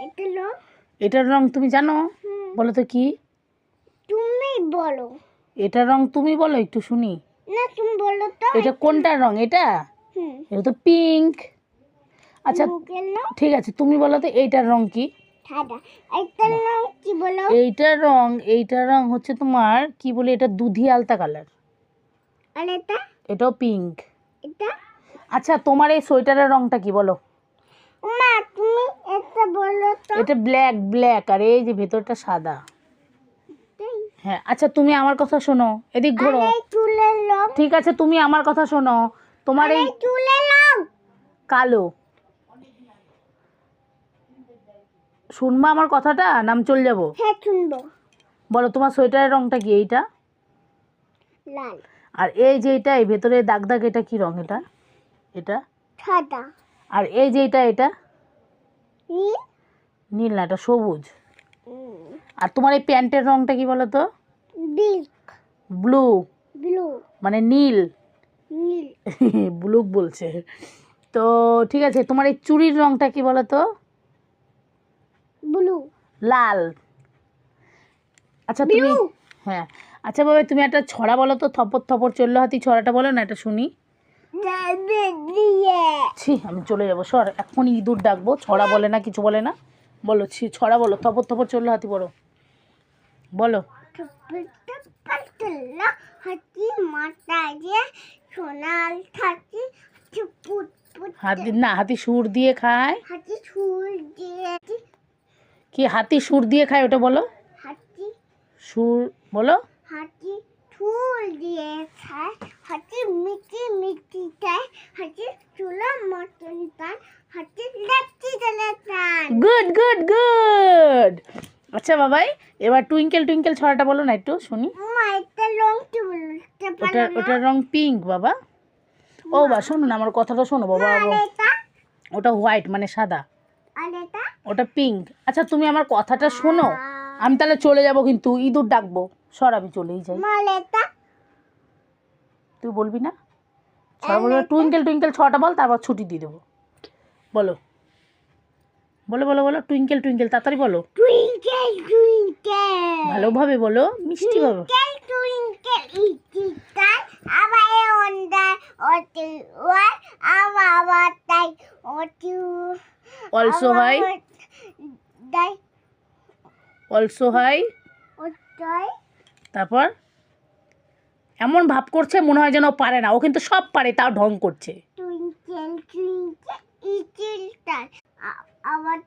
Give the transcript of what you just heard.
এটা রং এটার রং তুমি জানো? বলো তো কি? তুমি বলো। এটার রং তুমি বলো, একটু শুনি। না তুমি বলো তো। এটা কোনটার রং? এটা এটা তো পিঙ্ক। আচ্ছা মুখের রং ঠিক আছে, তুমি বলো তো এইটার রং কি? সাদা। এটার রং কি বলো? এইটার রং হচ্ছে তোমার কি বলে, এটা দুধি আলতা কালার। আর এটা এটাও পিঙ্ক। এটা আচ্ছা তোমার এই সোয়েটারের রংটা কি বলো? মা তুমি এটা বলো তো। এটা ব্ল্যাক ব্ল্যাক, আর এই যে ভেতরটা সাদা। হ্যাঁ আচ্ছা তুমি আমার কথা শোনো, এদিক ঘোরো। এই চুলের রং ঠিক আছে তুমি আমার কথা শোনো, তোমার এই চুলের রং কালো। শুনবা আমার কথাটা, নাম চলে যাবো? হ্যাঁ শুনবো। বলো তোমার সোয়েটারের রংটা কি? এইটা। লাল। আর এই যে এটা, এই ভেতরে দাগ দাগ, এটা কি রং? এটা এটা সাদা। আর এই যে এটা নীল। নীল না, এটা সবুজ। আর তোমার এই প্যান্টের রংটা কি বলো তো? বিক। Blue, blue. মানে নীল। নীল। ব্লু বলছে তো। ঠিক আছে তোমার এই চুড়ির রংটা কি বলো তো? ব্লু। লাল। আচ্ছা তুমি, হ্যাঁ আচ্ছা বাবা তুমি একটা ছড়া বলো তো, থপর থপর চললো হাতি, ছড়াটা বলো না, এটা শুনি। ছি আমি চলে যাবো, সর, এখন ইঁদুর ডাকবো। ছড়া বলে না, কিছু বলে না। বলো ছড়া বলো, থপর থপর চললো হাতি, বলো বলো। হাতি মাথায় যে সোনাল থাকি চুপুট পুট। হাতি না, হাতি সুর দিয়ে খায়। হাতি সুর দিয়ে কি হাতি সুর দিয়ে খায়, ওটা বলো। হাতি সুর বলো। হাতি ফুল দিয়ে খায়। হাতি মিটি মিটি খায়। হাতি চুলো মটন পান। হাতি লাচ্ছি চলে টান। Good good good. আচ্ছা বাবাই, এবার টুইঙ্কেল টুইঙ্কেল ছড়াটা বলো না, একটু শুনি। মা এটা রং কি বলতে পারো না? ওটার রং পিঙ্ক বাবা। ও বা শোনো না আমার কথাটা, শোনো বাবা। ওটা হোয়াইট মানে সাদা, আর এটা ওটা পিঙ্ক। আচ্ছা তুমি আমার কথাটা শোনো, আমি তাহলে চলে যাব, কিন্তু ইঁদুর ডাকবো, সর আমি চলেই যাই। মা এটা তুই বলবি না? ছড়া বলবো, টুইঙ্কেল টুইঙ্কেল ছড়াটা বল, তারপর ছুটি দিয়ে দেবো। বলো বলো বলো বলো, টুইঙ্কেল টুইঙ্কেল তাড়াতাড়ি বলো, টুইঙ্কেল টুইঙ্কেল ভালোভাবে বলো, মিষ্টিভাবে। Twinkle twinkle little star I wonder what you are আমার তাই what you also high, thy also high. ওটাই তারপর এমন ভাব করছে মনে হয় যেন ও পারে না, ও কিন্তু সব পারে, তাও ঢং করছে। টুইঙ্কেল টুইঙ্কেল লিটল স্টার আমার